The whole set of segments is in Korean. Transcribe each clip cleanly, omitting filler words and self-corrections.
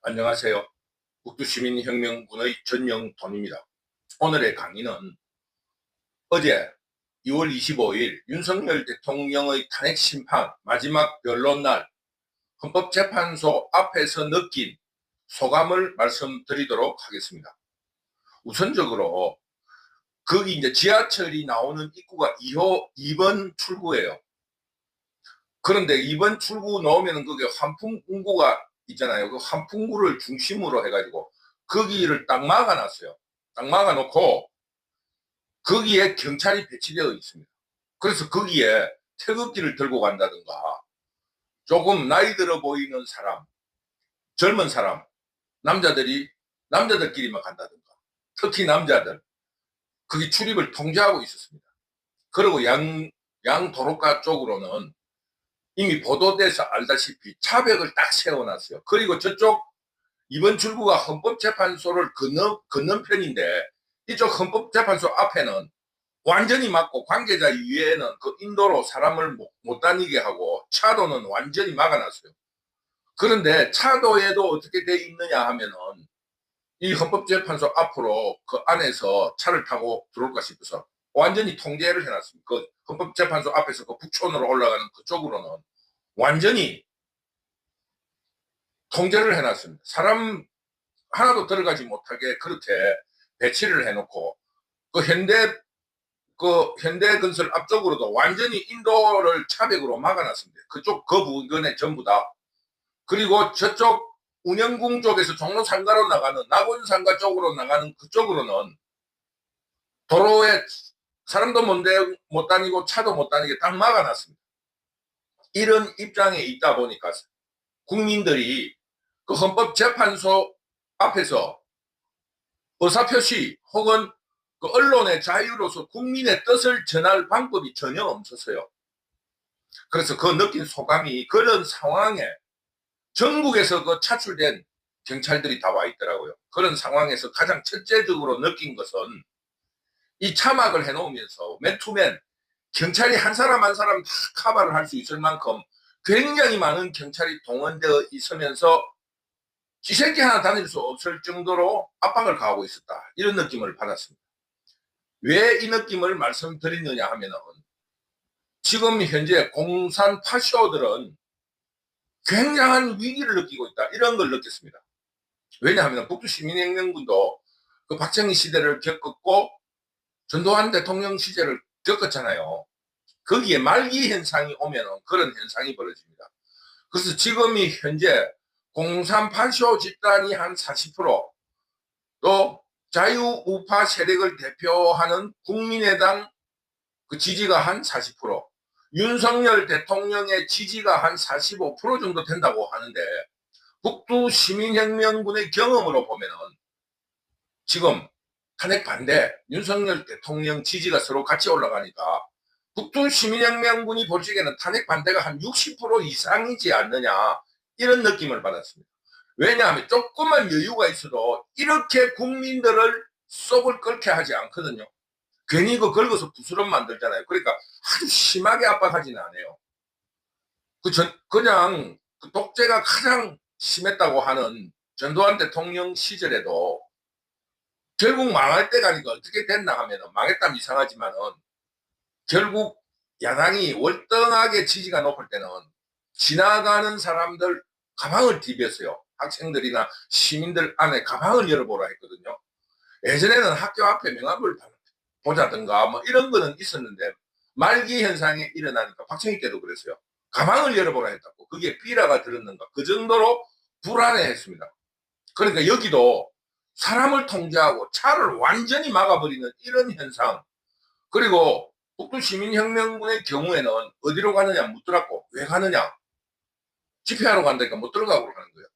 안녕하세요. 북두시민혁명군의 전영돈입니다. 오늘의 강의는 어제 2월 25일 윤석열 대통령의 탄핵 심판 마지막 변론날 헌법재판소 앞에서 느낀 소감을 말씀드리도록 하겠습니다. 우선적으로 거기 이제 지하철이 나오는 입구가 2번 출구예요. 그런데 2번 출구 나오면 그게 환풍구가 있잖아요. 그 환풍구를 중심으로 해가지고 거기를 딱 막아놨어요. 딱 막아놓고 거기에 경찰이 배치되어 있습니다. 그래서 거기에 태극기를 들고 간다든가 조금 나이 들어 보이는 사람, 젊은 사람, 남자들끼리만 간다든가 특히 남자들 거기 출입을 통제하고 있었습니다. 그리고 양 도로가 쪽으로는 이미 보도돼서 알다시피 차벽을 딱 세워놨어요. 그리고 저쪽 이번 출구가 헌법재판소를 걷는 편인데 이쪽 헌법재판소 앞에는 완전히 막고 관계자 이외에는 그 인도로 사람을 못 다니게 하고 차도는 완전히 막아놨어요. 그런데 차도에도 어떻게 돼 있느냐 하면은 이 헌법재판소 앞으로 그 안에서 차를 타고 들어올까 싶어서 완전히 통제를 해놨습니다. 그 헌법재판소 앞에서 그 북촌으로 올라가는 그쪽으로는 완전히 통제를 해놨습니다. 사람 하나도 들어가지 못하게 그렇게 배치를 해놓고 그 현대건설 앞쪽으로도 완전히 인도를 차벽으로 막아놨습니다. 그쪽 그 부근에 전부 다. 그리고 저쪽 운영궁 쪽에서 종로상가로 나가는 낙원상가 쪽으로 나가는 그쪽으로는 도로에 사람도 못 다니고 차도 못 다니게 딱 막아놨습니다. 이런 입장에 있다 보니까 국민들이 그 헌법재판소 앞에서 의사표시 혹은 그 언론의 자유로서 국민의 뜻을 전할 방법이 전혀 없었어요. 그래서 그 느낀 소감이 그런 상황에 전국에서 그 차출된 경찰들이 다 와 있더라고요. 그런 상황에서 가장 첫째적으로 느낀 것은 이 차막을 해놓으면서 맨투맨 경찰이 한 사람 한 사람 다 커버를 할 수 있을 만큼 굉장히 많은 경찰이 동원되어 있으면서 쥐새끼 하나 다닐 수 없을 정도로 압박을 가하고 있었다. 이런 느낌을 받았습니다. 왜 이 느낌을 말씀드리느냐 하면은 지금 현재 공산 파쇼들은 굉장한 위기를 느끼고 있다. 이런 걸 느꼈습니다. 왜냐하면 북두시민혁명군도 그 박정희 시대를 겪었고 전두환 대통령 시절을 겪었잖아요. 거기에 말기 현상이 오면 그런 현상이 벌어집니다. 그래서 지금이 현재 공산 파쇼 집단이 한 40%, 또 자유우파 세력을 대표하는 국민의당 그 지지가 한 40%, 윤석열 대통령의 지지가 한 45% 정도 된다고 하는데 북두시민혁명군의 경험으로 보면은 지금 탄핵 반대, 윤석열 대통령 지지가 서로 같이 올라가니까 북두시민혁명군이 볼 적에는 탄핵 반대가 한 60% 이상이지 않느냐 이런 느낌을 받았습니다. 왜냐하면 조금만 여유가 있어도 이렇게 국민들을 속을 끓게 하지 않거든요. 괜히 그 긁어서 부스럼 만들잖아요. 그러니까 아주 심하게 압박하지는 않아요. 그냥 그 독재가 가장 심했다고 하는 전두환 대통령 시절에도 결국 망할 때 가니까 어떻게 됐나 하면 망했다면 이상하지만은 결국 야당이 월등하게 지지가 높을 때는 지나가는 사람들 가방을 디뎠어요. 학생들이나 시민들 안에 가방을 열어보라 했거든요. 예전에는 학교 앞에 명함을 보자든가 뭐 이런 거는 있었는데 말기 현상이 일어나니까 박정희 때도 그랬어요. 가방을 열어보라 했다고. 그게 삐라가 들었는가. 그 정도로 불안해했습니다. 그러니까 여기도 사람을 통제하고 차를 완전히 막아버리는 이런 현상. 그리고 북두시민혁명군의 경우에는 어디로 가느냐 묻더라고. 왜 가느냐. 집회하러 간다니까 못 들어가고 하는 거예요.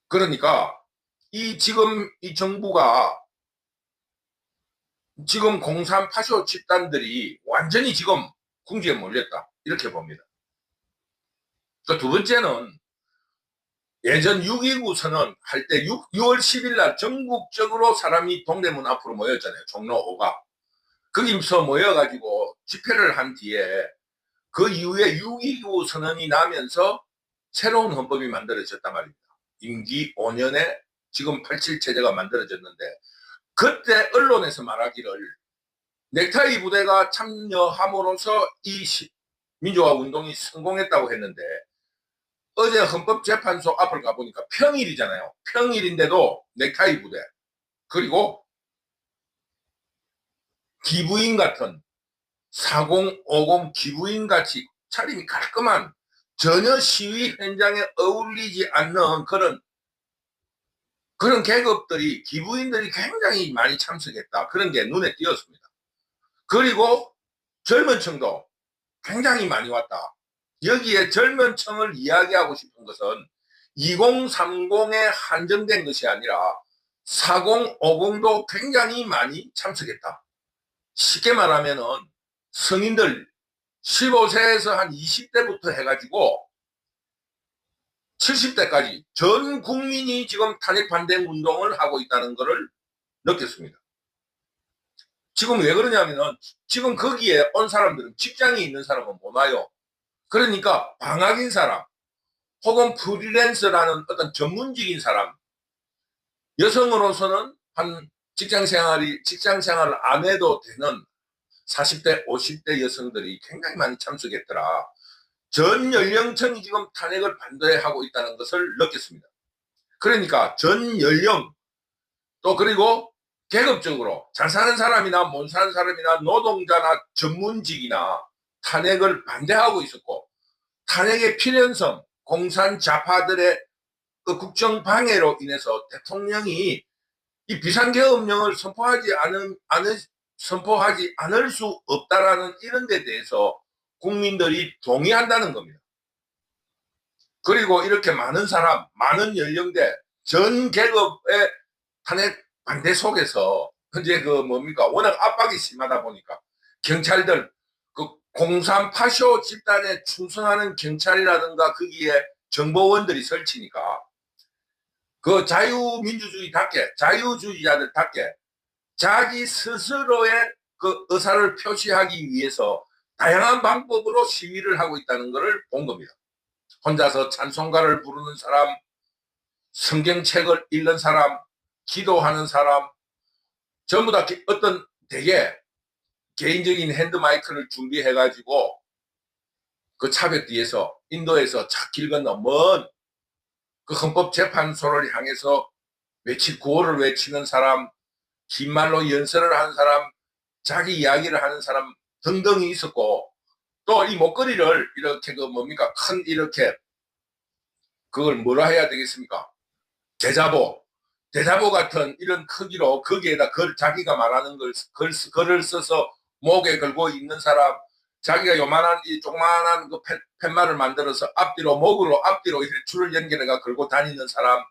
그러니까 지금 이 정부가 지금 공산 파쇼 집단들이 완전히 지금 궁지에 몰렸다. 이렇게 봅니다. 두 번째는 예전 6.29 선언 할 때 6월 10일 날 전국적으로 사람이 동대문 앞으로 모였잖아요. 종로 5가. 거기서 모여가지고 집회를 한 뒤에 그 이후에 6.29 선언이 나면서 새로운 헌법이 만들어졌단 말입니다. 임기 5년에 지금 87 체제가 만들어졌는데 그때 언론에서 말하기를 넥타이 부대가 참여함으로써 이 민주화 운동이 성공했다고 했는데 어제 헌법재판소 앞을 가보니까 평일이잖아요. 평일인데도 넥타이 부대 그리고 기부인 같은 4050 기부인 같이 차림이 깔끔한 전혀 시위 현장에 어울리지 않는 그런 계급들이 기부인들이 굉장히 많이 참석했다. 그런 게 눈에 띄었습니다. 그리고 젊은 층도 굉장히 많이 왔다. 여기에 젊은 층을 이야기하고 싶은 것은 2030에 한정된 것이 아니라 4050도 굉장히 많이 참석했다. 쉽게 말하면은 성인들 15세에서 한 20대부터 해가지고 70대까지 전 국민이 지금 탄핵 반대 운동을 하고 있다는 것을 느꼈습니다. 지금 왜 그러냐면은 지금 거기에 온 사람들은 직장이 있는 사람은 못 와요. 그러니까 방학인 사람 혹은 프리랜서라는 어떤 전문직인 사람 여성으로서는 한 직장 생활을 안 해도 되는 40대 50대 여성들이 굉장히 많이 참석했더라. 전 연령층이 지금 탄핵을 반대하고 있다는 것을 느꼈습니다. 그러니까 전 연령 또 그리고 계급적으로 잘 사는 사람이나 못 사는 사람이나 노동자나 전문직이나 탄핵을 반대하고 있었고 탄핵의 필연성 공산 좌파들의 그 국정 방해로 인해서 대통령이 이 비상계엄령을 선포하지 않을 수 없다라는 이런 데 대해서 국민들이 동의한다는 겁니다. 그리고 이렇게 많은 사람, 많은 연령대, 전 계급의 탄핵 반대 속에서 현재 워낙 압박이 심하다 보니까 경찰들, 그 공산 파쇼 집단에 충성하는 경찰이라든가 거기에 정보원들이 설치니까 그 자유민주주의답게, 자유주의자들답게 자기 스스로의 그 의사를 표시하기 위해서 다양한 방법으로 시위를 하고 있다는 것을 본 겁니다. 혼자서 찬송가를 부르는 사람, 성경책을 읽는 사람, 기도하는 사람, 전부 다 어떤 되게 개인적인 핸드마이크를 준비해가지고 그 차벽 뒤에서 인도에서 길 건너 먼 그 헌법재판소를 향해서 구호를 외치는 사람, 긴 말로 연설을 하는 사람, 자기 이야기를 하는 사람 등등이 있었고 또 이 목걸이를 이렇게 큰 이렇게 그걸 뭐라 해야 되겠습니까? 대자보 같은 이런 크기로 거기에다 자기가 말하는 글을 써서 목에 걸고 있는 사람, 자기가 요만한 이 조그만한 그 팻말을 만들어서 목으로 앞뒤로 이렇게 줄을 연결해가 걸고 다니는 사람,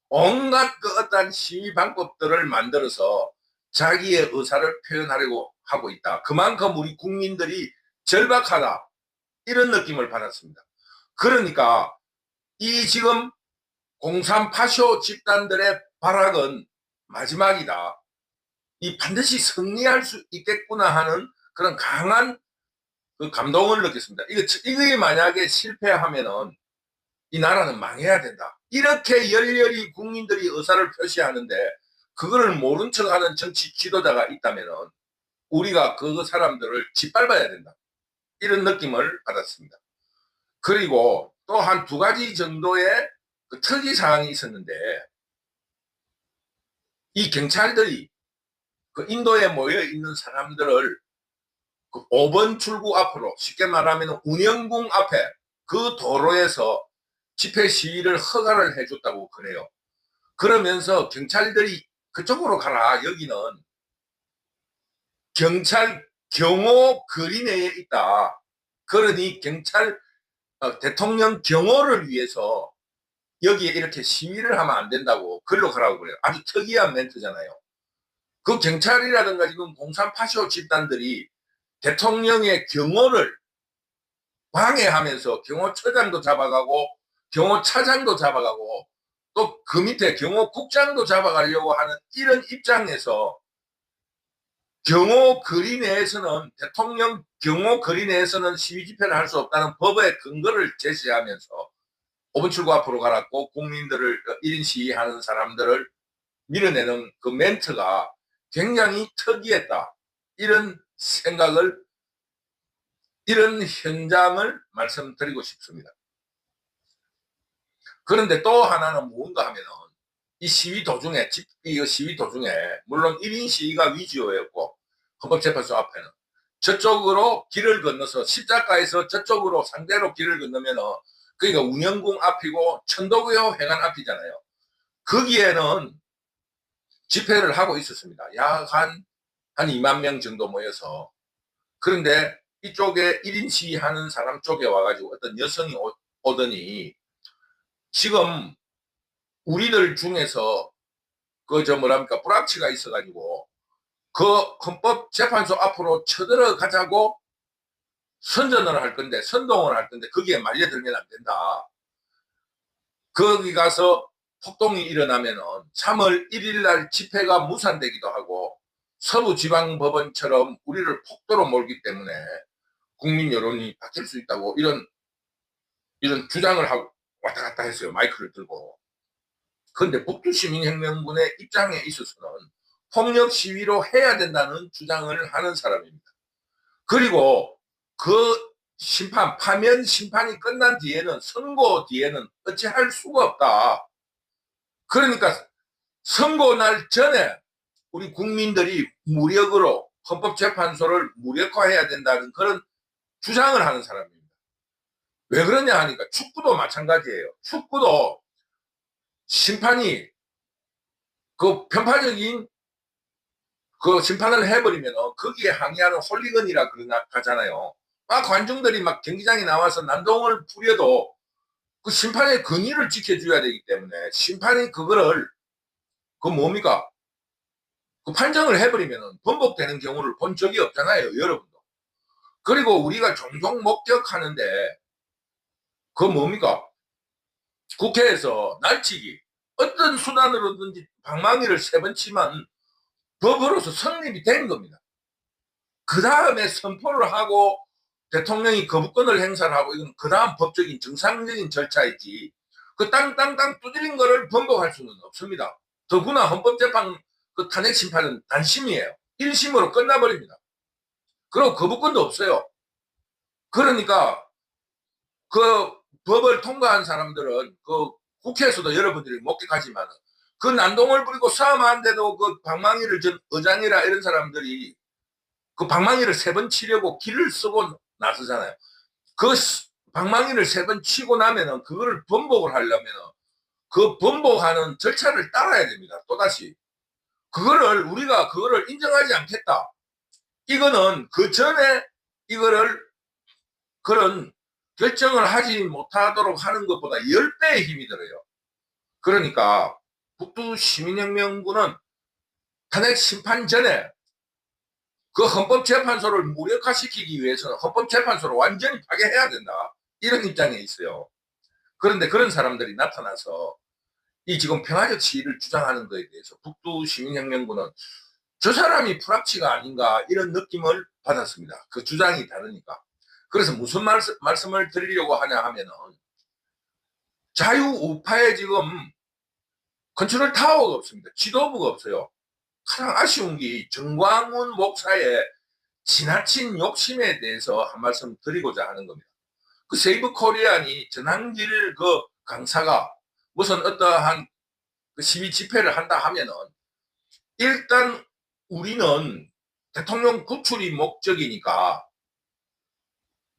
온갖 그 어떤 시위 방법들을 만들어서 자기의 의사를 표현하려고 하고 있다. 그만큼 우리 국민들이 절박하다. 이런 느낌을 받았습니다. 그러니까 이 지금 공산 파쇼 집단들의 발악은 마지막이다. 이 반드시 승리할 수 있겠구나 하는 그런 강한 그 감동을 느꼈습니다. 이게 만약에 실패하면은 이 나라는 망해야 된다. 이렇게 열렬히 국민들이 의사를 표시하는데 그거를 모른 척하는 정치 지도자가 있다면은 우리가 그 사람들을 짓밟아야 된다. 이런 느낌을 받았습니다. 그리고 또 한 두 가지 정도의 그 특이 사항이 있었는데 이 경찰들이 그 인도에 모여 있는 사람들을 그 5번 출구 앞으로 쉽게 말하면 운영궁 앞에 그 도로에서 집회 시위를 허가를 해줬다고 그래요. 그러면서 경찰들이 그쪽으로 가라. 여기는 경찰 경호 거리내에 있다. 그러니 대통령 경호를 위해서 여기에 이렇게 시위를 하면 안 된다고 글로 가라고 그래요. 아주 특이한 멘트잖아요. 그 경찰이라든가 지금 공산 파쇼 집단들이 대통령의 경호를 방해하면서 경호처장도 잡아가고 경호차장도 잡아가고 또 그 밑에 경호국장도 잡아가려고 하는 이런 입장에서 대통령 경호 거리 내에서는 시위 집회를 할 수 없다는 법의 근거를 제시하면서 5번 출구 앞으로 가라고 국민들을 1인 시위하는 사람들을 밀어내는 그 멘트가 굉장히 특이했다. 이런 생각을, 이런 현장을 말씀드리고 싶습니다. 그런데 또 하나는 뭔가 하면은 이 시위 도중에, 이 시위 도중에 물론 1인 시위가 위주였고 헌법재판소 앞에는 저쪽으로 길을 건너서 십자가에서 저쪽으로 상대로 길을 건너면은 그러니까 운영궁 앞이고 천도교 회관 앞이잖아요. 거기에는 집회를 하고 있었습니다. 약 한 2만 명 정도 모여서. 그런데 이쪽에 1인 시위하는 사람 쪽에 와가지고 어떤 여성이 오더니 지금 우리들 중에서 뭐랍니까 불합치가 있어가지고 그 헌법재판소 앞으로 쳐들어가자고 선전을 할 건데, 선동을 할 건데 거기에 말려들면 안 된다. 거기 가서 폭동이 일어나면은 3월 1일 날 집회가 무산되기도 하고 서부지방법원처럼 우리를 폭도로 몰기 때문에 국민 여론이 바뀔 수 있다고 이런 주장을 하고 왔다 갔다 했어요. 마이크를 들고. 그런데 북두시민혁명군의 입장에 있어서는 폭력 시위로 해야 된다는 주장을 하는 사람입니다. 그리고 그 심판, 파면 심판이 끝난 뒤에는, 선고 뒤에는 어찌할 수가 없다. 그러니까 선고 날 전에 우리 국민들이 무력으로 헌법재판소를 무력화해야 된다는 그런 주장을 하는 사람입니다. 왜 그러냐 하니까 축구도 마찬가지예요. 축구도 심판이 그 편파적인 그 심판을 해버리면 거기에 항의하는 홀리건이라 그러잖아요. 막 관중들이 막 경기장에 나와서 난동을 부려도 그 심판의 권위를 지켜줘야 되기 때문에 심판이 그거를 그 뭡니까? 그 판정을 해버리면 번복되는 경우를 본 적이 없잖아요, 여러분도. 그리고 우리가 종종 목격하는데 그 뭡니까? 국회에서 날치기 어떤 수단으로든지 방망이를 3번 치면 법으로서 성립이 된 겁니다. 그 다음에 선포를 하고 대통령이 거부권을 행사를 하고 이건 그 다음 법적인 정상적인 절차이지 그 땅땅땅 두드린 거를 번복할 수는 없습니다. 더구나 헌법재판 그 탄핵 심판은 단심이에요. 1심으로 끝나버립니다. 그리고 거부권도 없어요. 그러니까 그 법을 통과한 사람들은 그 국회에서도 여러분들이 목격하지만 그 난동을 부리고 싸움하는데도 그 방망이를 전 의장이라 이런 사람들이 그 방망이를 3번 치려고 길을 쓰고 나서잖아요. 그 방망이를 3번 치고 나면은 그거를 번복을 하려면은 그 번복하는 절차를 따라야 됩니다. 또다시. 우리가 그거를 인정하지 않겠다. 이거는 그 전에 이거를 그런 결정을 하지 못하도록 하는 것보다 10배의 힘이 들어요. 그러니까 북두시민혁명군은 탄핵 심판 전에 그 헌법재판소를 무력화시키기 위해서는 헌법재판소를 완전히 파괴해야 된다. 이런 입장에 있어요. 그런데 그런 사람들이 나타나서 이 지금 평화적 시위를 주장하는 것에 대해서 북두시민혁명군은 저 사람이 불합치가 아닌가 이런 느낌을 받았습니다. 그 주장이 다르니까. 그래서 무슨 말씀을 드리려고 하냐 하면은 자유우파에 지금 컨트롤 타워가 없습니다. 지도부가 없어요. 가장 아쉬운 게 정광훈 목사의 지나친 욕심에 대해서 한 말씀 드리고자 하는 겁니다. 그 세이브 코리안이 전한길 그 강사가 무슨 어떠한 그 시위 집회를 한다 하면은 일단 우리는 대통령 구출이 목적이니까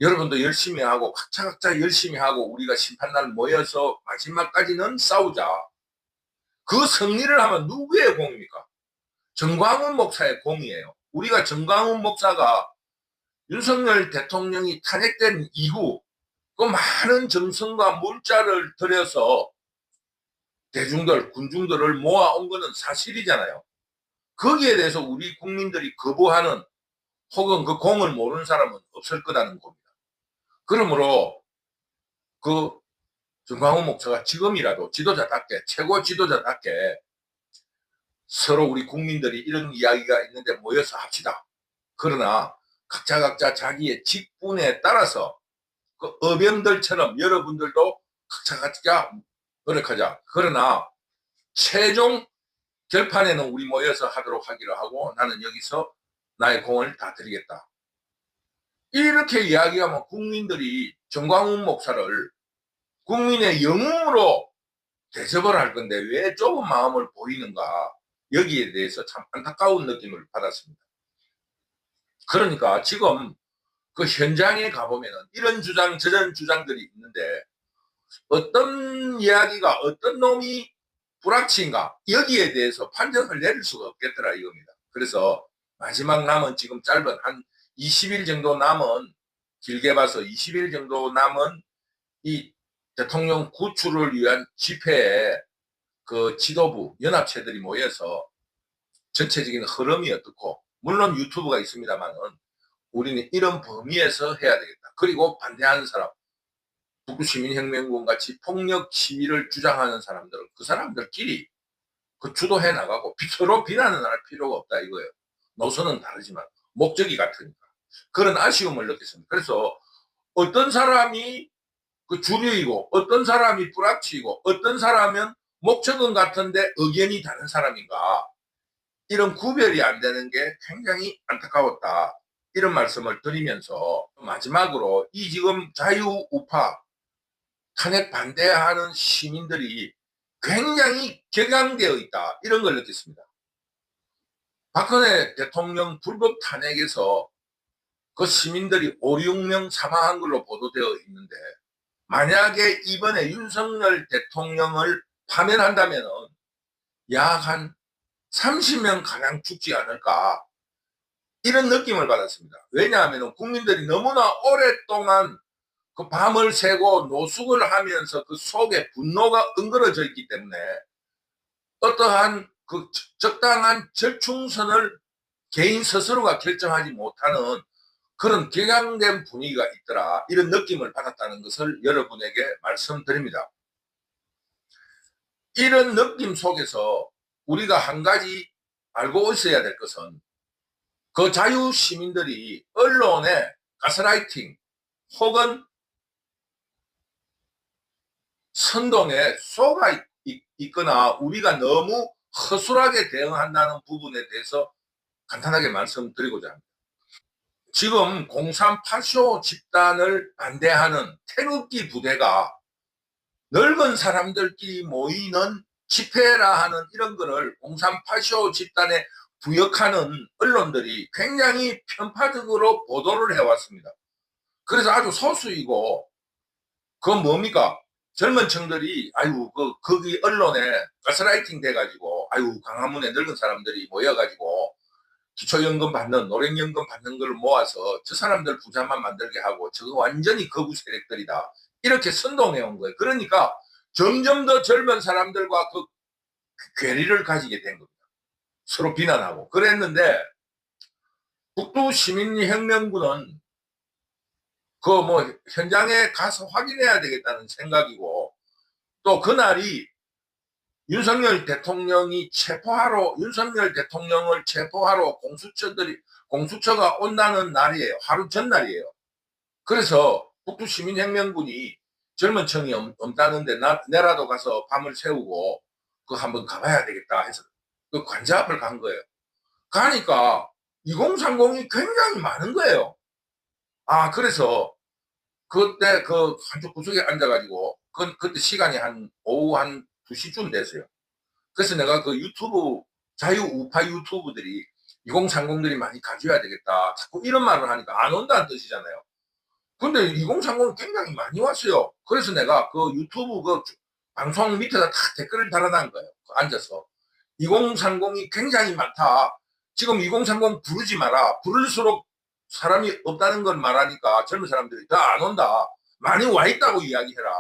여러분도 열심히 하고 각자 열심히 하고 우리가 심판날 모여서 마지막까지는 싸우자. 그 승리를 하면 누구의 공입니까? 정광훈 목사의 공이에요. 우리가 정광훈 목사가 윤석열 대통령이 탄핵된 이후 그 많은 정성과 물자를 들여서 대중들, 군중들을 모아온 것은 사실이잖아요. 거기에 대해서 우리 국민들이 거부하는 혹은 그 공을 모르는 사람은 없을 거라는 겁니다. 그러므로 그 정광훈 목사가 지금이라도 지도자답게, 최고 지도자답게 서로 우리 국민들이 이런 이야기가 있는데 모여서 합시다. 그러나 각자 자기의 직분에 따라서 그 어병들처럼 여러분들도 각자 노력하자. 그러나 최종 결판에는 우리 모여서 하도록 하기로 하고 나는 여기서 나의 공을 다 드리겠다. 이렇게 이야기하면 국민들이 정광훈 목사를 국민의 영웅으로 대접을 할 건데 왜 좁은 마음을 보이는가, 여기에 대해서 참 안타까운 느낌을 받았습니다. 그러니까 지금 그 현장에 가보면은 이런 주장 저런 주장들이 있는데 어떤 이야기가 어떤 놈이 불합치인가, 여기에 대해서 판정을 내릴 수가 없겠더라 이겁니다. 그래서 마지막 남은 지금 짧은 한 20일 정도 남은, 길게 봐서 20일 정도 남은 이 대통령 구출을 위한 집회에 그 지도부 연합체들이 모여서 전체적인 흐름이 어떻고, 물론 유튜브가 있습니다만은 우리는 이런 범위에서 해야 되겠다. 그리고 반대하는 사람, 북구시민혁명군 같이 폭력 시위를 주장하는 사람들은 그 사람들끼리 그 주도해 나가고 서로 비난은 할 필요가 없다 이거예요. 노선은 다르지만 목적이 같으니까. 그런 아쉬움을 느꼈습니다. 그래서 어떤 사람이 그 주류이고 어떤 사람이 불합치이고 어떤 사람은 목적은 같은데 의견이 다른 사람인가, 이런 구별이 안 되는 게 굉장히 안타까웠다. 이런 말씀을 드리면서 마지막으로 이 지금 자유우파 탄핵 반대하는 시민들이 굉장히 격앙되어 있다, 이런 걸 느꼈습니다. 박근혜 대통령 불법 탄핵에서 그 시민들이 5, 6명 사망한 걸로 보도되어 있는데 만약에 이번에 윤석열 대통령을 파면한다면 약 한 30명 가량 죽지 않을까, 이런 느낌을 받았습니다. 왜냐하면 국민들이 너무나 오랫동안 그 밤을 새고 노숙을 하면서 그 속에 분노가 응거려져 있기 때문에 어떠한 그 적당한 절충선을 개인 스스로가 결정하지 못하는 그런 격앙된 분위기가 있더라, 이런 느낌을 받았다는 것을 여러분에게 말씀드립니다. 이런 느낌 속에서 우리가 한 가지 알고 있어야 될 것은 그 자유시민들이 언론의 가스라이팅 혹은 선동에 속아 있거나 우리가 너무 허술하게 대응한다는 부분에 대해서 간단하게 말씀드리고자 합니다. 지금 0385 집단을 반대하는 태극기 부대가 늙은 사람들끼리 모이는 집회라 하는 이런 거를 0385 집단에 부역하는 언론들이 굉장히 편파적으로 보도를 해왔습니다. 그래서 아주 소수이고, 그건 뭡니까? 젊은 층들이, 아유, 거기 언론에 가스라이팅 돼가지고, 아유, 광화문에 늙은 사람들이 모여가지고, 기초연금 받는, 노령연금 받는 걸 모아서 저 사람들 부자만 만들게 하고, 저거 완전히 거부 세력들이다. 이렇게 선동해 온 거예요. 그러니까 점점 더 젊은 사람들과 그 괴리를 가지게 된 겁니다. 서로 비난하고. 그랬는데, 북두시민혁명군은 그 뭐 현장에 가서 확인해야 되겠다는 생각이고, 또 그날이 윤석열 대통령이 윤석열 대통령을 체포하러 공수처가 온다는 날이에요. 하루 전날이에요. 그래서 북두시민혁명군이 젊은 층이 없다는데 내라도 가서 밤을 새우고 그 한번 가봐야 되겠다 해서 그 관저 앞을 간 거예요. 가니까 2030이 굉장히 많은 거예요. 아, 그래서 그때 그 한쪽 구석에 앉아가지고 그때 시간이 오후 한 2시쯤 됐어요. 그래서 내가 그 유튜브 자유우파 유튜브들이 2030들이 많이 가져야 되겠다 자꾸 이런 말을 하니까 안 온다는 뜻이잖아요. 근데 2030은 굉장히 많이 왔어요. 그래서 내가 그 유튜브 그 방송 밑에다 다 댓글을 달아놓은 거예요. 앉아서 2030이 굉장히 많다. 지금 2030 부르지 마라. 부를수록 사람이 없다는 걸 말하니까 젊은 사람들이 더 안 온다. 많이 와 있다고 이야기해라.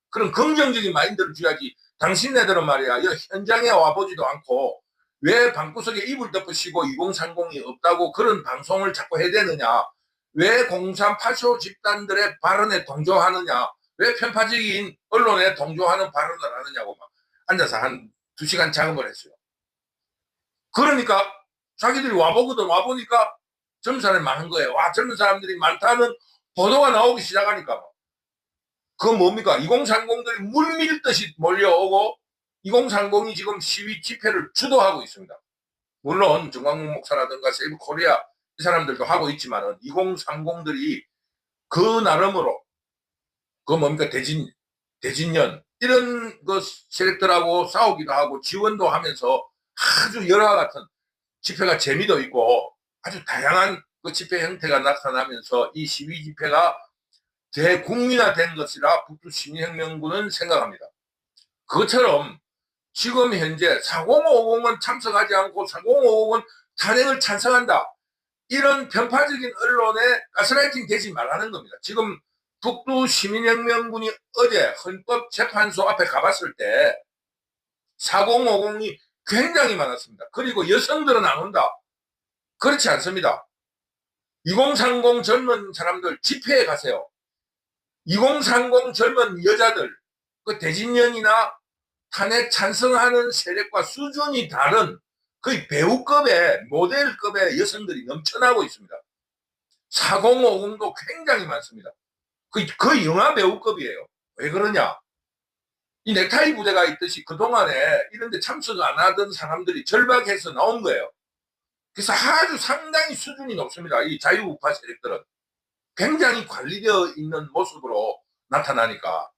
그런 긍정적인 마인드를 줘야지. 당신네들은 말이야, 현장에 와보지도 않고 왜 방구석에 이불 덮으시고 2030이 없다고 그런 방송을 자꾸 해대느냐. 왜 0385 집단들의 발언에 동조하느냐. 왜 편파적인 언론에 동조하는 발언을 하느냐고 막 앉아서 한 2시간 작업을 했어요. 그러니까 자기들이 와보거든. 와보니까 젊은 사람이 많은 거예요. 와, 젊은 사람들이 많다는 보도가 나오기 시작하니까 그 뭡니까? 2030들이 물밀듯이 몰려오고 2030이 지금 시위 집회를 주도하고 있습니다. 물론 정광훈 목사라든가 세이브 코리아 이 사람들도 하고 있지만은 2030들이 그 나름으로 그 뭡니까? 대진년 이런 그 세력들하고 싸우기도 하고 지원도 하면서 아주 여러 같은 집회가 재미도 있고 아주 다양한 그 집회 형태가 나타나면서 이 시위 집회가 대국민화된 것이라 북두시민혁명군은 생각합니다. 그것처럼 지금 현재 4050은 참석하지 않고 4050은 탄핵을 찬성한다. 이런 편파적인 언론에 가스라이팅 되지 말라는 겁니다. 지금 북두시민혁명군이 어제 헌법재판소 앞에 가봤을 때 4050이 굉장히 많았습니다. 그리고 여성들은 안 온다. 그렇지 않습니다. 2030 젊은 사람들 집회에 가세요. 2030 젊은 여자들, 그 대진년이나 탄핵 찬성하는 세력과 수준이 다른 거의 배우급의 모델급의 여성들이 넘쳐나고 있습니다. 4050도 굉장히 많습니다. 거의 영화 배우급이에요. 왜 그러냐? 이 넥타이 부대가 있듯이 그동안에 이런 데 참석 안 하던 사람들이 절박해서 나온 거예요. 그래서 아주 상당히 수준이 높습니다. 이 자유우파 세력들은. 굉장히 관리되어 있는 모습으로 나타나니까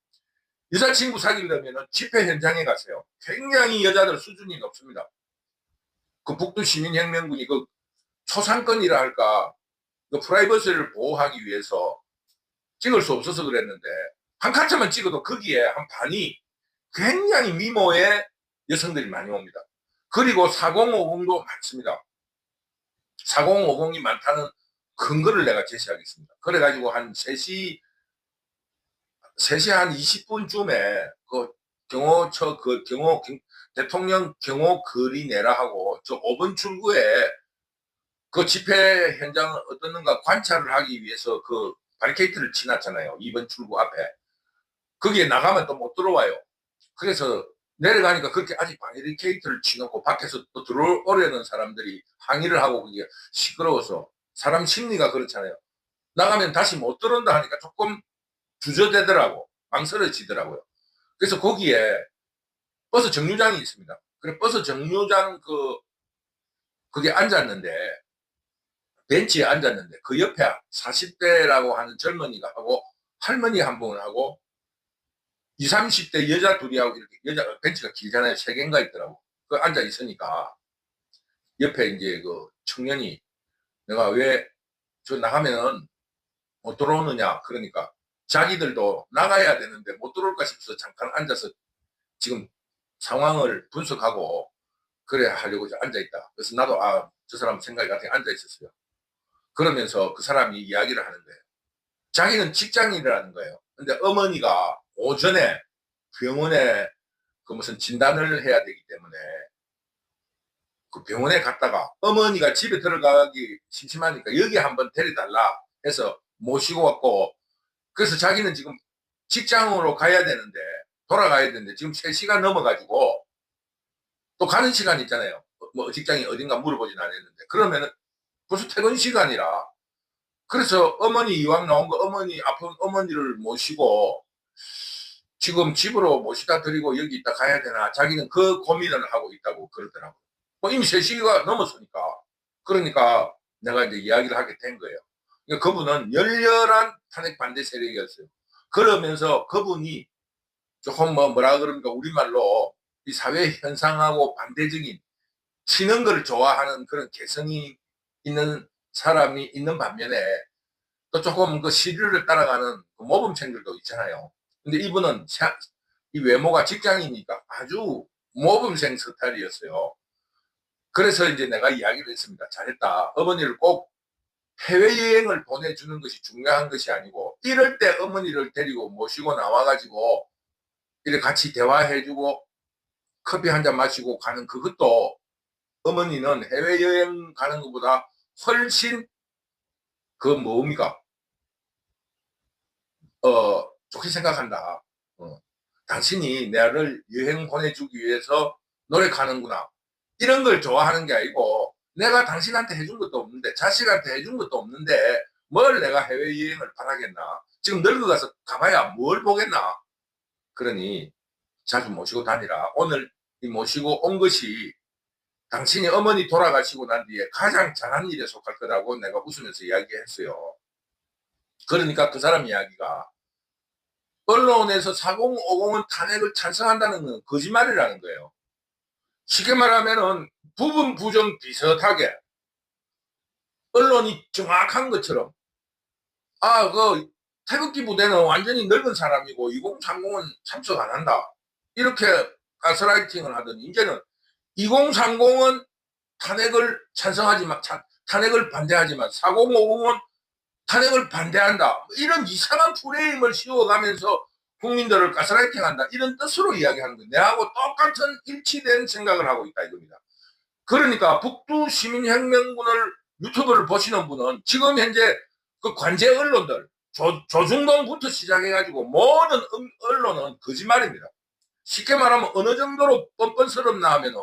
여자친구 사귀려면 집회 현장에 가세요. 굉장히 여자들 수준이 높습니다. 그 북두시민혁명군이 그 초상권이라 할까 그 프라이버시를 보호하기 위해서 찍을 수 없어서 그랬는데 한 카트만 찍어도 거기에 한 반이 굉장히 미모의 여성들이 많이 옵니다. 그리고 4050도 많습니다. 4050이 많다는 근거를 내가 제시하겠습니다. 그래가지고 한 3시 한 20분쯤에 그 대통령 경호 거리 내라 하고 저 5번 출구에 그 집회 현장을 어떻는가 관찰을 하기 위해서 그 바리케이트를 치놨잖아요. 2번 출구 앞에. 거기에 나가면 또 못 들어와요. 그래서 내려가니까 그렇게 아직 바리케이트를 치놓고 밖에서 또 들어오려는 사람들이 항의를 하고 그게 시끄러워서 사람 심리가 그렇잖아요. 나가면 다시 못 들어온다 하니까 조금 주저되더라고. 망설여지더라고요. 그래서 거기에 버스 정류장이 있습니다. 그래 버스 정류장 그게 앉았는데 벤치에 앉았는데 그 옆에 40대라고 하는 젊은이가 하고 할머니 한 분을 하고 20, 30대 여자 둘이 하고 이렇게 여자가 벤치가 길잖아요. 3개인가 있더라고. 그 앉아 있으니까 옆에 이제 그 청년이 내가 왜 저 나가면 못 들어오느냐 그러니까 자기들도 나가야 되는데 못 들어올까 싶어서 잠깐 앉아서 지금 상황을 분석하고 그래 하려고 앉아있다. 그래서 나도 저 사람 생각이 같아 앉아있었어요. 그러면서 그 사람이 이야기를 하는 거예요. 자기는 직장인이라는 거예요. 근데 어머니가 오전에 병원에 그 무슨 진단을 해야 되기 때문에 그 병원에 갔다가 어머니가 집에 들어가기 심심하니까 여기 한번 데려달라 해서 모시고 왔고 그래서 자기는 지금 직장으로 가야 되는데 돌아가야 되는데 지금 3시간 넘어가지고 또 가는 시간 있잖아요. 뭐 직장이 어딘가 물어보진 않았는데 그러면은 벌써 퇴근 시간이라 그래서 어머니 이왕 나온 거 어머니 아픈 어머니를 모시고 지금 집으로 모시다 드리고 여기 있다 가야 되나 자기는 그 고민을 하고 있다고 그러더라고요. 뭐 이미 3시가 넘었으니까 그러니까 내가 이제 이야기를 하게 된 거예요. 그러니까 그분은 열렬한 탄핵 반대 세력이었어요. 그러면서 그분이 조금 뭐라 그럽니까 우리말로 이 사회 현상하고 반대적인 치는 걸 좋아하는 그런 개성이 있는 사람이 있는 반면에 또 조금 그 시류를 따라가는 그 모범생들도 있잖아요. 근데 이분은 이 외모가 직장이니까 아주 모범생 스타일이었어요. 그래서 이제 내가 이야기를 했습니다. 잘했다. 어머니를 꼭 해외여행을 보내주는 것이 중요한 것이 아니고 이럴 때 어머니를 데리고 모시고 나와가지고 이렇게 같이 대화해주고 커피 한 잔 마시고 가는 그것도 어머니는 해외여행 가는 것보다 훨씬 그 뭡니까 좋게 생각한다. 당신이 나를 여행 보내주기 위해서 노력하는구나. 이런 걸 좋아하는 게 아니고 내가 당신한테 해준 것도 없는데 자식한테 해준 것도 없는데 뭘 내가 해외여행을 바라겠나. 지금 늙어가서 가봐야 뭘 보겠나. 그러니 자주 모시고 다니라. 오늘 이 모시고 온 것이 당신이 어머니 돌아가시고 난 뒤에 가장 잘한 일에 속할 거라고 내가 웃으면서 이야기했어요. 그러니까 그 사람 이야기가 언론에서 4050은 탄핵을 찬성한다는 건 거짓말이라는 거예요. 쉽게 말하면은 부분 부정 비슷하게 언론이 정확한 것처럼 그 태극기 부대는 완전히 늙은 사람이고 2030은 참석 안 한다. 이렇게 가스라이팅을 하더니 이제는 2030은 탄핵을 찬성하지만 탄핵을 반대하지만 4050은 탄핵을 반대한다. 이런 이상한 프레임을 씌워가면서 국민들을 가스라이팅한다. 이런 뜻으로 이야기하는 거예요. 내하고 똑같은 일치된 생각을 하고 있다 이겁니다. 그러니까 북두 시민혁명군을 유튜브를 보시는 분은 지금 현재 그 관제 언론들 조중동부터 시작해가지고 모든 언론은 거짓말입니다. 쉽게 말하면 어느 정도로 뻔뻔스럽나 하면은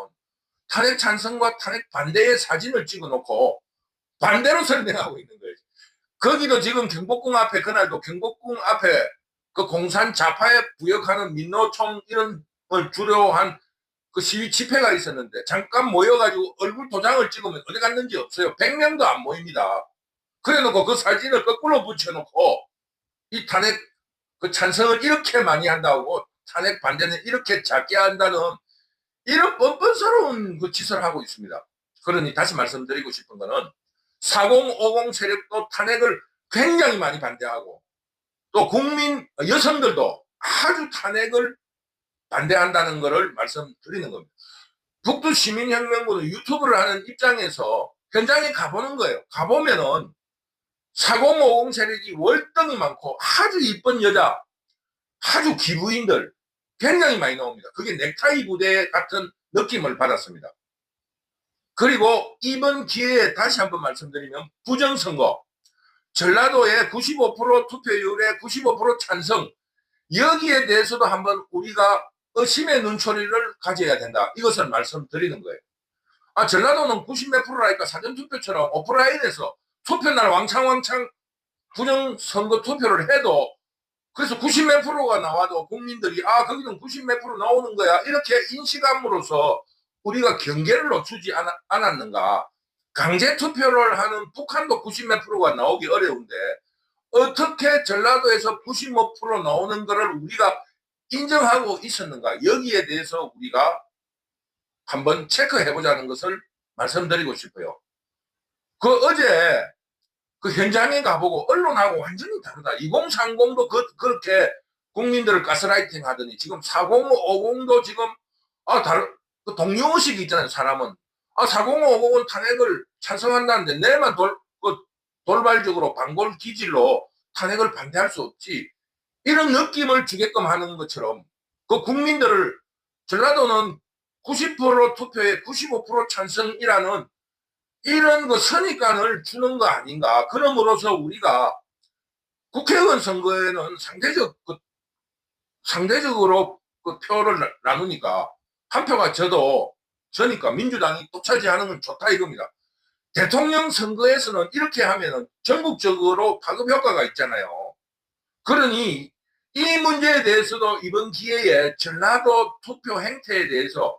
탄핵 찬성과 탄핵 반대의 사진을 찍어놓고 반대로 설명하고 있는 거예요. 거기도 지금 경복궁 앞에 그날도 경복궁 앞에 그 공산 좌파에 부역하는 민노총 이런 걸 주려한 그 시위 집회가 있었는데 잠깐 모여가지고 얼굴 도장을 찍으면 어디 갔는지 없어요. 100명도 안 모입니다. 그래놓고 그 사진을 거꾸로 붙여놓고 이 탄핵 그 찬성을 이렇게 많이 한다고 탄핵 반대는 이렇게 작게 한다는 이런 뻔뻔스러운 그 짓을 하고 있습니다. 그러니 다시 말씀드리고 싶은 거는 4050 세력도 탄핵을 굉장히 많이 반대하고 또 국민 여성들도 아주 탄핵을 반대한다는 것을 말씀드리는 겁니다. 북두 시민혁명군은 유튜브를 하는 입장에서 현장에 가보는 거예요. 가보면은 4050 세력이 월등히 많고 아주 이쁜 여자, 아주 기부인들 굉장히 많이 나옵니다. 그게 넥타이 부대 같은 느낌을 받았습니다. 그리고 이번 기회에 다시 한번 말씀드리면 부정선거, 전라도의 95% 투표율에 95% 찬성, 여기에 대해서도 한번 우리가 의심의 눈초리를 가져야 된다. 이것을 말씀드리는 거예요. 전라도는 90몇 프로라니까 사전투표처럼 오프라인에서 투표날 왕창 부정선거 투표를 해도 그래서 90몇 프로가 나와도 국민들이 거기는 90몇 프로 나오는 거야 이렇게 인식함으로써 우리가 경계를 놓치지 않았는가. 강제 투표를 하는 북한도 90몇 프로가 나오기 어려운데 어떻게 전라도에서 95% 나오는 거를 우리가 인정하고 있었는가. 여기에 대해서 우리가 한번 체크해보자는 것을 말씀드리고 싶어요. 어제 그 현장에 가보고 언론하고 완전히 다르다. 2030도 그렇게 국민들을 가스라이팅 하더니 지금 4050도 지금 그 동료의식이 있잖아요. 사람은 4050은 탄핵을 찬성한다는데 내만 돌발적으로 방골 기질로 탄핵을 반대할 수 없지. 이런 느낌을 주게끔 하는 것처럼 그 국민들을 전라도는 90% 투표에 95% 찬성이라는 이런 그 선입관을 주는 거 아닌가. 그럼으로써 우리가 국회의원 선거에는 상대적으로 그 표를 나누니까 한 표가 저니까 민주당이 또 차지하는 건 좋다 이겁니다. 대통령 선거에서는 이렇게 하면은 전국적으로 파급 효과가 있잖아요. 그러니 이 문제에 대해서도 이번 기회에 전라도 투표 행태에 대해서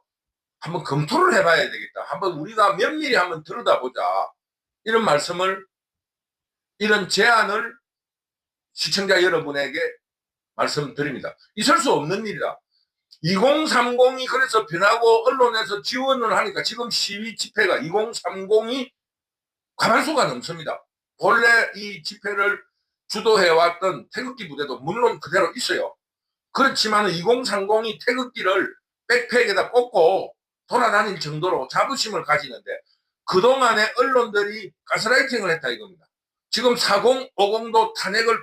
한번 검토를 해봐야 되겠다. 한번 우리가 면밀히 한번 들여다보자. 이런 말씀을, 이런 제안을 시청자 여러분에게 말씀드립니다. 있을 수 없는 일이다. 2030이 그래서 변하고 언론에서 지원을 하니까 지금 시위 집회가 2030이 과반수가 넘습니다. 원래 이 집회를 주도해왔던 태극기 부대도 물론 그대로 있어요. 그렇지만 2030이 태극기를 백팩에다 꽂고 돌아다닐 정도로 자부심을 가지는데 그동안에 언론들이 가스라이팅을 했다 이겁니다. 지금 4050도 탄핵을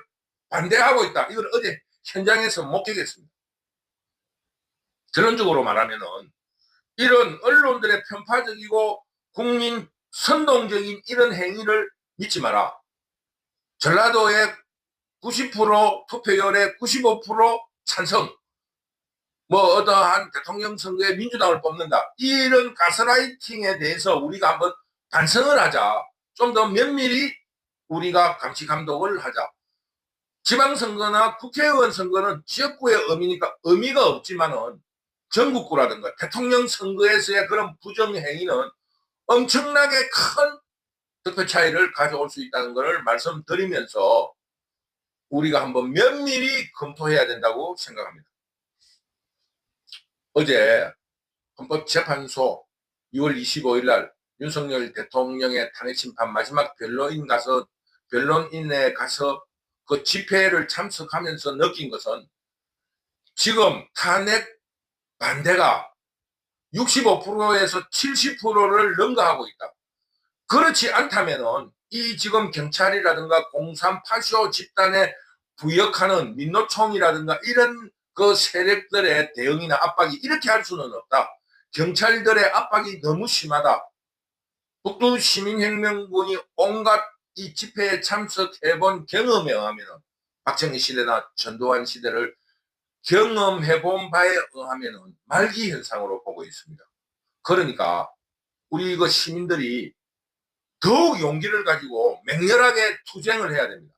반대하고 있다. 이걸 어제 현장에서 목격했습니다. 결론적으로 말하면은 이런 언론들의 편파적이고 국민 선동적인 이런 행위를 믿지 마라. 전라도의 90% 투표율에 95% 찬성, 어떠한 대통령 선거에 민주당을 뽑는다. 이런 가스라이팅에 대해서 우리가 한번 반성을 하자. 좀 더 면밀히 우리가 감시 감독을 하자. 지방선거나 국회의원 선거는 지역구의 의미니까 의미가 없지만은 전국구라든가 대통령 선거에서의 그런 부정행위는 엄청나게 큰 득표 차이를 가져올 수 있다는 것을 말씀드리면서 우리가 한번 면밀히 검토해야 된다고 생각합니다. 어제 헌법재판소 2월 25일 날 윤석열 대통령의 탄핵심판 마지막 변론인에 가서 그 집회를 참석하면서 느낀 것은 지금 탄핵 반대가 65%에서 70%를 능가하고 있다. 그렇지 않다면은 이 지금 경찰이라든가 038쇼 집단에 부역하는 민노총이라든가 이런 그 세력들의 대응이나 압박이 이렇게 할 수는 없다. 경찰들의 압박이 너무 심하다. 북두 시민혁명군이 온갖 이 집회에 참석해본 경험에 의하면 박정희 시대나 전두환 시대를 경험해본 바에 의하면 말기 현상으로 보고 있습니다. 그러니까 우리 그 시민들이 더욱 용기를 가지고 맹렬하게 투쟁을 해야 됩니다.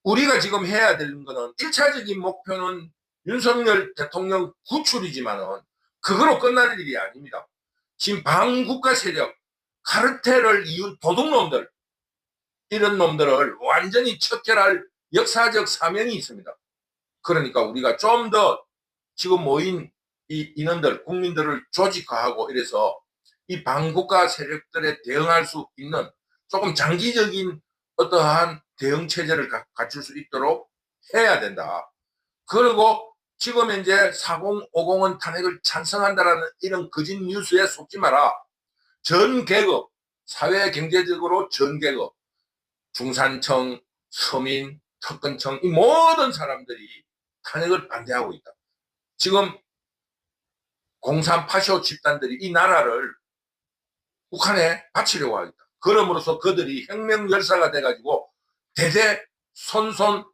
우리가 지금 해야 되는 것은 1차적인 목표는 윤석열 대통령 구출이지만은 그거로 끝날 일이 아닙니다. 지금 반국가 세력, 카르텔을 이룬 도둑놈들, 이런 놈들을 완전히 척결할 역사적 사명이 있습니다. 그러니까 우리가 좀 더 지금 모인 이 인원들, 국민들을 조직화하고 이래서 이 반국가 세력들에 대응할 수 있는 조금 장기적인 어떠한 대응 체제를 갖출 수 있도록 해야 된다. 그리고 지금 이제 4050은 탄핵을 찬성한다라는 이런 거짓 뉴스에 속지 마라. 전 계급, 사회 경제적으로 전 계급, 중산층, 서민, 특권층 이 모든 사람들이 탄핵을 반대하고 있다. 지금 038쇼 집단들이 이 나라를 북한에 바치려고 하겠다. 그럼으로써 그들이 혁명 열사가 돼가지고 대대 손손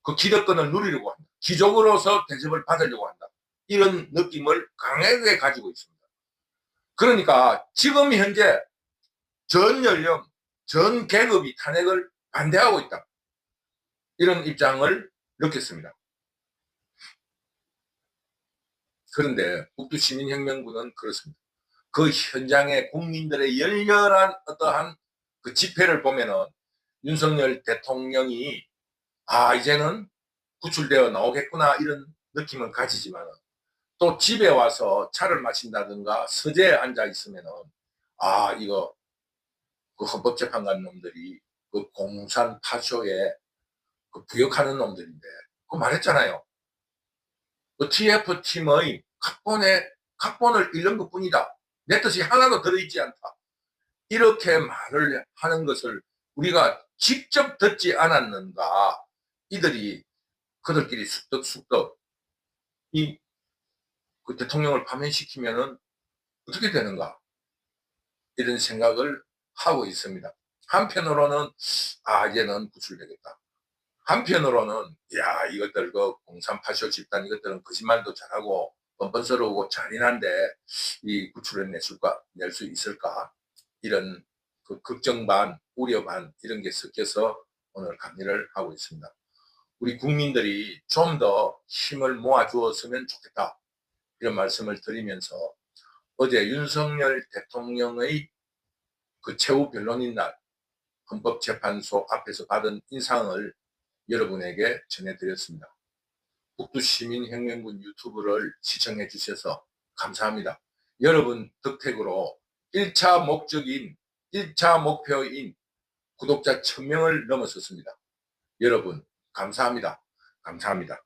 그 기득권을 누리려고 한다. 귀족으로서 대접을 받으려고 한다. 이런 느낌을 강하게 가지고 있습니다. 그러니까 지금 현재 전 연령, 전 계급이 탄핵을 반대하고 있다. 이런 입장을 느꼈습니다. 그런데 북두시민혁명군은 그렇습니다. 그 현장의 국민들의 열렬한 어떠한 그 집회를 보면은 윤석열 대통령이 이제는 구출되어 나오겠구나 이런 느낌을 가지지만 또 집에 와서 차를 마신다든가 서재에 앉아 있으면은 이거 그 헌법재판관 놈들이 그 공산 파쇼에 그 부역하는 놈들인데 그 말했잖아요. 그 TF팀의 각본을 읽는 것 뿐이다. 내 뜻이 하나도 들어있지 않다. 이렇게 말을 하는 것을 우리가 직접 듣지 않았는가. 이들이 그들끼리 쑥덕쑥덕 그 대통령을 파면시키면은 어떻게 되는가. 이런 생각을 하고 있습니다. 한편으로는 이제는 구출되겠다. 한편으로는 이것들 그 038쇼 집단 이것들은 거짓말도 잘하고 뻔뻔스러우고 잔인한데 이 구출을 낼 수 있을까 이런 그 걱정 반 우려 반 이런 게 섞여서 오늘 강의를 하고 있습니다. 우리 국민들이 좀 더 힘을 모아 주었으면 좋겠다 이런 말씀을 드리면서 어제 윤석열 대통령의 그 최후 변론인 날 헌법재판소 앞에서 받은 인상을 여러분에게 전해드렸습니다. 북두시민혁명군 유튜브를 시청해 주셔서 감사합니다. 여러분 덕택으로 1차 목표인 구독자 1000명을 넘어섰습니다. 여러분 감사합니다. 감사합니다.